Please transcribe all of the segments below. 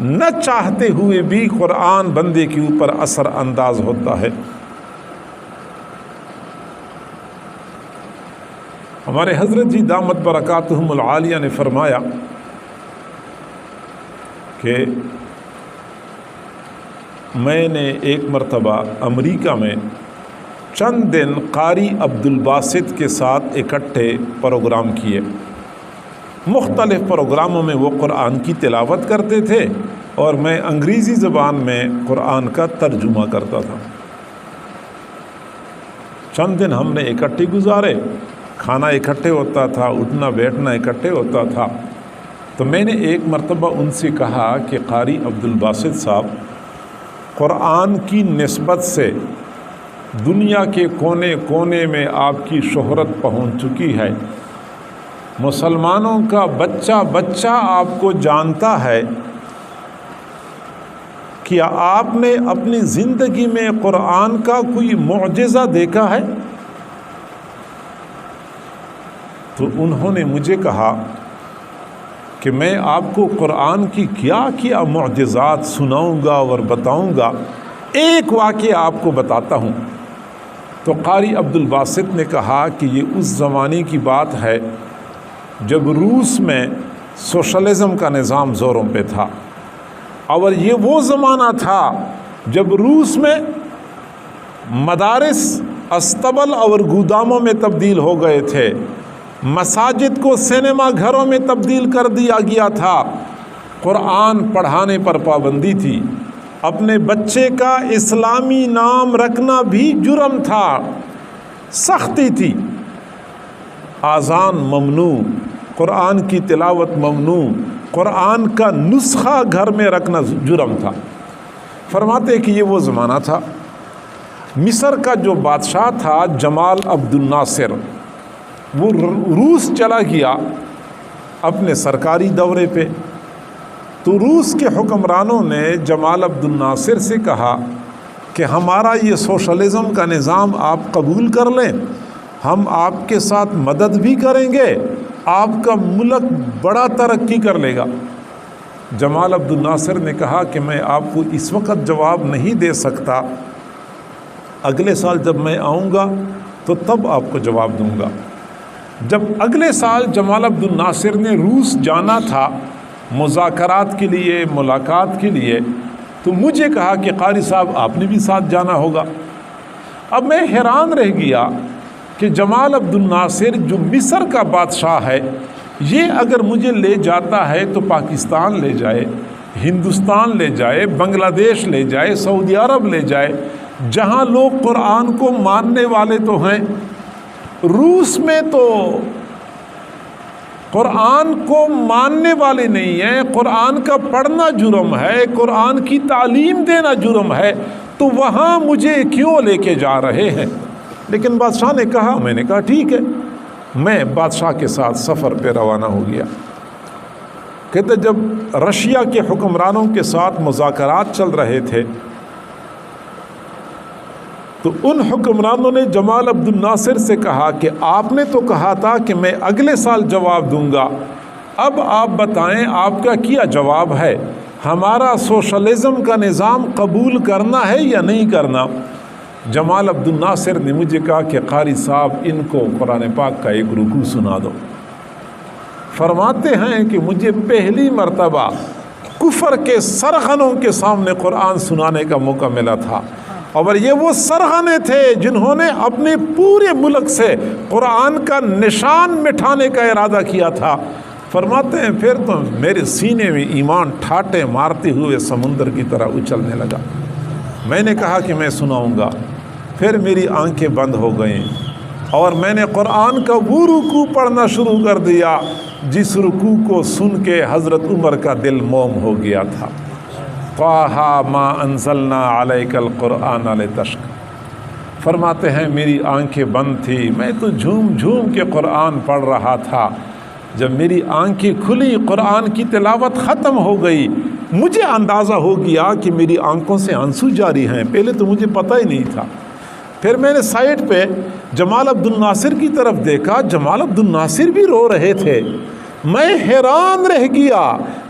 نہ چاہتے ہوئے بھی قرآن بندے کے اوپر اثر انداز ہوتا ہے۔ ہمارے حضرت جی دامت برکاتہم العالیہ نے فرمایا کہ میں نے ایک مرتبہ امریکہ میں چند دن قاری عبدالباسط کے ساتھ اکٹھے پروگرام کیے۔ مختلف پروگراموں میں وہ قرآن کی تلاوت کرتے تھے اور میں انگریزی زبان میں قرآن کا ترجمہ کرتا تھا۔ چند دن ہم نے اکٹھے گزارے، کھانا اکٹھے ہوتا تھا، اٹھنا بیٹھنا اکٹھے ہوتا تھا۔ تو میں نے ایک مرتبہ ان سے کہا کہ قاری عبدالباسط صاحب، قرآن کی نسبت سے دنیا کے کونے کونے میں آپ کی شہرت پہنچ چکی ہے، مسلمانوں کا بچہ بچہ آپ کو جانتا ہے، کیا آپ نے اپنی زندگی میں قرآن کا کوئی معجزہ دیکھا ہے؟ تو انہوں نے مجھے کہا کہ میں آپ کو قرآن کی کیا معجزات سناؤں گا اور بتاؤں گا۔ ایک واقعہ آپ کو بتاتا ہوں۔ تو قاری عبدالباسط نے کہا کہ یہ اس زمانے کی بات ہے جب روس میں سوشلزم کا نظام زوروں پہ تھا، اور یہ وہ زمانہ تھا جب روس میں مدارس استبل اور گوداموں میں تبدیل ہو گئے تھے، مساجد کو سینما گھروں میں تبدیل کر دیا گیا تھا، قرآن پڑھانے پر پابندی تھی، اپنے بچے کا اسلامی نام رکھنا بھی جرم تھا، سختی تھی، اذان ممنوع، قرآن کی تلاوت ممنوع، قرآن کا نسخہ گھر میں رکھنا جرم تھا۔ فرماتے کہ یہ وہ زمانہ تھا۔ مصر کا جو بادشاہ تھا جمال عبد الناصر، وہ روس چلا گیا اپنے سرکاری دورے پہ۔ تو روس کے حکمرانوں نے جمال عبد الناصر سے کہا کہ ہمارا یہ سوشلزم کا نظام آپ قبول کر لیں، ہم آپ کے ساتھ مدد بھی کریں گے، آپ کا ملک بڑا ترقی کر لے گا۔ جمال عبد الناصر نے کہا کہ میں آپ کو اس وقت جواب نہیں دے سکتا، اگلے سال جب میں آؤں گا تو تب آپ کو جواب دوں گا۔ جب اگلے سال جمال عبد الناصر نے روس جانا تھا مذاکرات کے لیے، ملاقات کے لیے، تو مجھے کہا کہ قاری صاحب آپ نے بھی ساتھ جانا ہوگا۔ اب میں حیران رہ گیا کہ جمال عبد الناصر جو مصر کا بادشاہ ہے، یہ اگر مجھے لے جاتا ہے تو پاکستان لے جائے، ہندوستان لے جائے، بنگلہ دیش لے جائے، سعودی عرب لے جائے، جہاں لوگ قرآن کو ماننے والے تو ہیں۔ روس میں تو قرآن کو ماننے والے نہیں ہیں، قرآن کا پڑھنا جرم ہے، قرآن کی تعلیم دینا جرم ہے، تو وہاں مجھے کیوں لے کے جا رہے ہیں؟ لیکن بادشاہ نے کہا، میں نے کہا ٹھیک ہے۔ میں بادشاہ کے ساتھ سفر پہ روانہ ہو گیا۔ کہتے جب رشیا کے حکمرانوں کے ساتھ مذاکرات چل رہے تھے تو ان حکمرانوں نے جمال عبد الناصر سے کہا کہ آپ نے تو کہا تھا کہ میں اگلے سال جواب دوں گا، اب آپ بتائیں آپ کا کیا جواب ہے، ہمارا سوشلزم کا نظام قبول کرنا ہے یا نہیں کرنا؟ جمال عبد الناصر نے مجھے کہا کہ قاری صاحب ان کو قرآن پاک کا ایک رکوع سنا دو۔ فرماتے ہیں کہ مجھے پہلی مرتبہ کفر کے سرغنوں کے سامنے قرآن سنانے کا موقع ملا تھا، اور یہ وہ سرغنے تھے جنہوں نے اپنے پورے ملک سے قرآن کا نشان مٹھانے کا ارادہ کیا تھا۔ فرماتے ہیں پھر تو میرے سینے میں ایمان ٹھاٹے مارتے ہوئے سمندر کی طرح اچھلنے لگا۔ میں نے کہا کہ میں سناؤں گا، پھر میری آنکھیں بند ہو گئیں اور میں نے قرآن کا وہ رکوع پڑھنا شروع کر دیا جس رکوع کو سن کے حضرت عمر کا دل موم ہو گیا تھا۔ طٰہٰ مَا أَنزَلْنَا عَلَيْكَ الْقُرْآنَ لِتَشْقَىٰ۔ فرماتے ہیں میری آنکھیں بند تھی، میں تو جھوم جھوم کے قرآن پڑھ رہا تھا۔ جب میری آنکھیں کھلی، قرآن کی تلاوت ختم ہو گئی، مجھے اندازہ ہو گیا کہ میری آنکھوں سے آنسو جاری ہیں، پہلے تو مجھے پتہ ہی نہیں تھا۔ پھر میں نے سائٹ پہ جمال عبد الناصر کی طرف دیکھا، جمال عبد الناصر بھی رو رہے تھے۔ میں حیران رہ گیا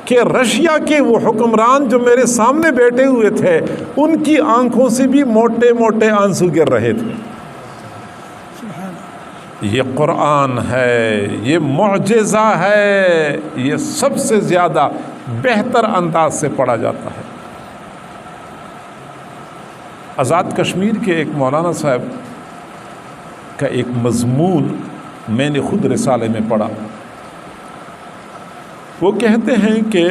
کہ رشیا کے وہ حکمران جو میرے سامنے بیٹھے ہوئے تھے ان کی آنکھوں سے بھی موٹے موٹے آنسو گر رہے تھے۔ یہ قرآن ہے، یہ معجزہ ہے، یہ سب سے زیادہ بہتر انداز سے پڑھا جاتا ہے۔ آزاد کشمیر کے ایک مولانا صاحب کا ایک مضمون میں نے خود رسالے میں پڑھا۔ وہ کہتے ہیں کہ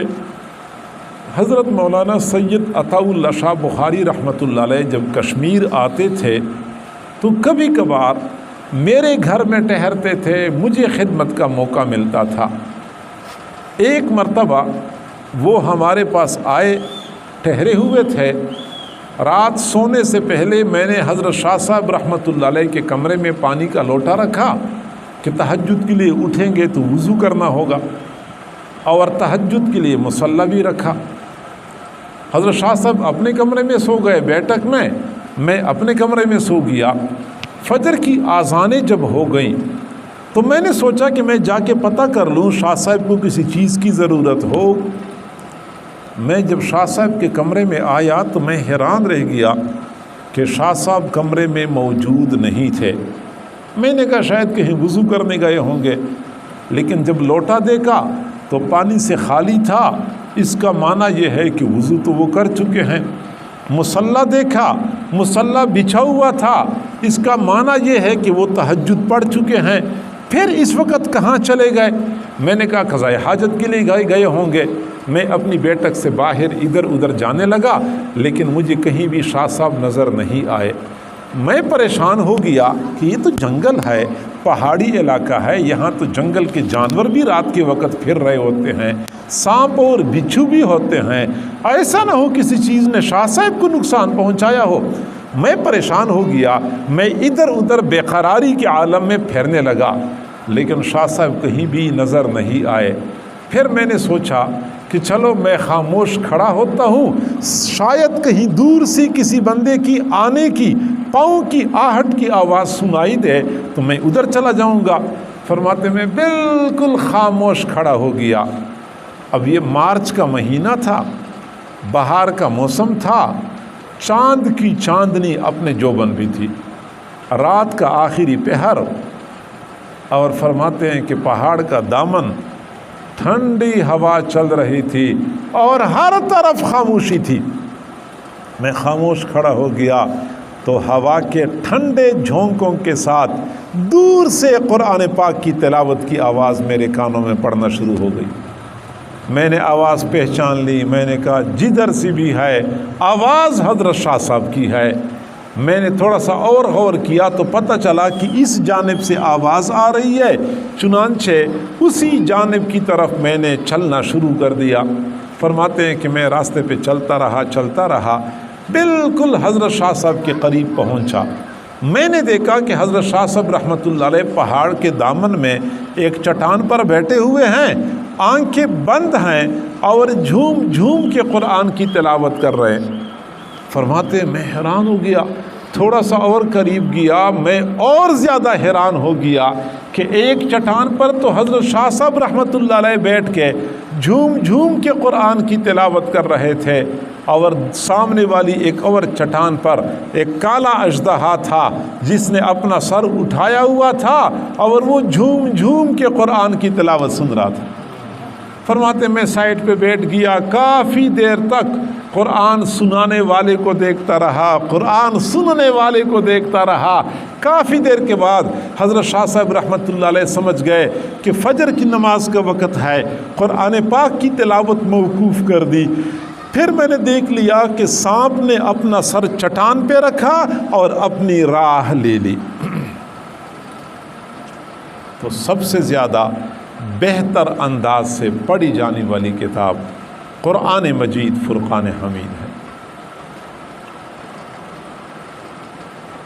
حضرت مولانا سید عطاء اللہ شاہ بخاری رحمۃ اللہ علیہ جب کشمیر آتے تھے تو کبھی کبھار میرے گھر میں ٹھہرتے تھے، مجھے خدمت کا موقع ملتا تھا۔ ایک مرتبہ وہ ہمارے پاس آئے، ٹھہرے ہوئے تھے۔ رات سونے سے پہلے میں نے حضرت شاہ صاحب رحمۃ اللہ علیہ کے کمرے میں پانی کا لوٹا رکھا کہ تہجد کے لیے اٹھیں گے تو وضو کرنا ہوگا، اور تہجد کے لیے مصلی بھی رکھا۔ حضرت شاہ صاحب اپنے کمرے میں سو گئے بیٹھک میں اپنے کمرے میں سو گیا۔ فجر کی آذانیں جب ہو گئیں تو میں نے سوچا کہ میں جا کے پتہ کر لوں شاہ صاحب کو کسی چیز کی ضرورت ہو۔ میں جب شاہ صاحب کے کمرے میں آیا تو میں حیران رہ گیا کہ شاہ صاحب کمرے میں موجود نہیں تھے۔ میں نے کہا شاید کہیں وضو کرنے گئے ہوں گے، لیکن جب لوٹا دیکھا تو پانی سے خالی تھا۔ اس کا معنی یہ ہے کہ وضو تو وہ کر چکے ہیں۔ مصلی دیکھا، مصلی بچھا ہوا تھا، اس کا معنی یہ ہے کہ وہ تہجد پڑھ چکے ہیں۔ پھر اس وقت کہاں چلے گئے؟ میں نے کہا قضاء حاجت کے لیے گئے ہوں گے۔ میں اپنی بیٹھک سے باہر ادھر ادھر جانے لگا، لیکن مجھے کہیں بھی شاہ صاحب نظر نہیں آئے۔ میں پریشان ہو گیا کہ یہ تو جنگل ہے، پہاڑی علاقہ ہے، یہاں تو جنگل کے جانور بھی رات کے وقت پھر رہے ہوتے ہیں، سانپ اور بچھو بھی ہوتے ہیں، ایسا نہ ہو کسی چیز نے شاہ صاحب کو نقصان پہنچایا ہو۔ میں پریشان ہو گیا، میں ادھر ادھر بے قراری کے عالم میں پھرنے لگا، لیکن شاہ صاحب کہیں بھی نظر نہیں آئے۔ پھر میں نے سوچا کہ چلو میں خاموش کھڑا ہوتا ہوں، شاید کہیں دور سے کسی بندے کی آنے کی پاؤں کی آہٹ کی آواز سنائی دے تو میں ادھر چلا جاؤں گا۔ فرماتے میں بالکل خاموش کھڑا ہو گیا۔ اب یہ مارچ کا مہینہ تھا، بہار کا موسم تھا، چاند کی چاندنی اپنے جوبن بھی تھی، رات کا آخری پہر، اور فرماتے ہیں کہ پہاڑ کا دامن، ٹھنڈی ہوا چل رہی تھی اور ہر طرف خاموشی تھی۔ میں خاموش کھڑا ہو گیا تو ہوا کے ٹھنڈے جھونکوں کے ساتھ دور سے قرآن پاک کی تلاوت کی آواز میرے کانوں میں پڑنا شروع ہو گئی۔ میں نے آواز پہچان لی، میں نے کہا جدھر سے بھی ہے آواز حضرت شاہ صاحب کی ہے۔ میں نے تھوڑا سا اور غور کیا تو پتہ چلا کہ اس جانب سے آواز آ رہی ہے، چنانچہ اسی جانب کی طرف میں نے چلنا شروع کر دیا۔ فرماتے ہیں کہ میں راستے پہ چلتا رہا، بالکل حضرت شاہ صاحب کے قریب پہنچا۔ میں نے دیکھا کہ حضرت شاہ صاحب رحمۃ اللہ علیہ پہاڑ کے دامن میں ایک چٹان پر بیٹھے ہوئے ہیں، آنکھیں بند ہیں اور جھوم جھوم کے قرآن کی تلاوت کر رہے ہیں۔ فرماتے میں حیران ہو گیا، تھوڑا سا اور قریب گیا، میں اور زیادہ حیران ہو گیا کہ ایک چٹان پر تو حضرت شاہ صاحب رحمۃ اللہ علیہ بیٹھ کے جھوم جھوم کے قرآن کی تلاوت کر رہے تھے، اور سامنے والی ایک اور چٹان پر ایک کالا اژدہا تھا جس نے اپنا سر اٹھایا ہوا تھا اور وہ جھوم جھوم کے قرآن کی تلاوت سن رہا تھا۔ فرماتے میں سائڈ پہ بیٹھ گیا، کافی دیر تک قرآن سنانے والے کو دیکھتا رہا، قرآن سننے والے کو دیکھتا رہا۔ کافی دیر کے بعد حضرت شاہ صاحب رحمۃ اللہ علیہ سمجھ گئے کہ فجر کی نماز کا وقت ہے، قرآن پاک کی تلاوت موقوف کر دی۔ پھر میں نے دیکھ لیا کہ سانپ نے اپنا سر چٹان پہ رکھا اور اپنی راہ لے لی۔ تو سب سے زیادہ بہتر انداز سے پڑھی جانے والی کتاب قرآن مجید فرقان حمید ہے،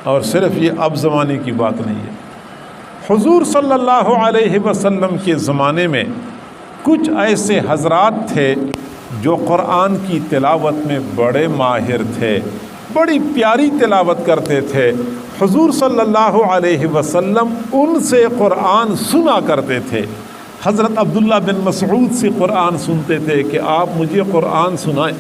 اور صرف یہ اب زمانے کی بات نہیں ہے۔ حضور صلی اللہ علیہ وسلم کے زمانے میں کچھ ایسے حضرات تھے جو قرآن کی تلاوت میں بڑے ماہر تھے، بڑی پیاری تلاوت کرتے تھے۔ حضور صلی اللہ علیہ وسلم ان سے قرآن سنا کرتے تھے۔ حضرت عبداللہ بن مسعود سے قرآن سنتے تھے کہ آپ مجھے قرآن سنائیں۔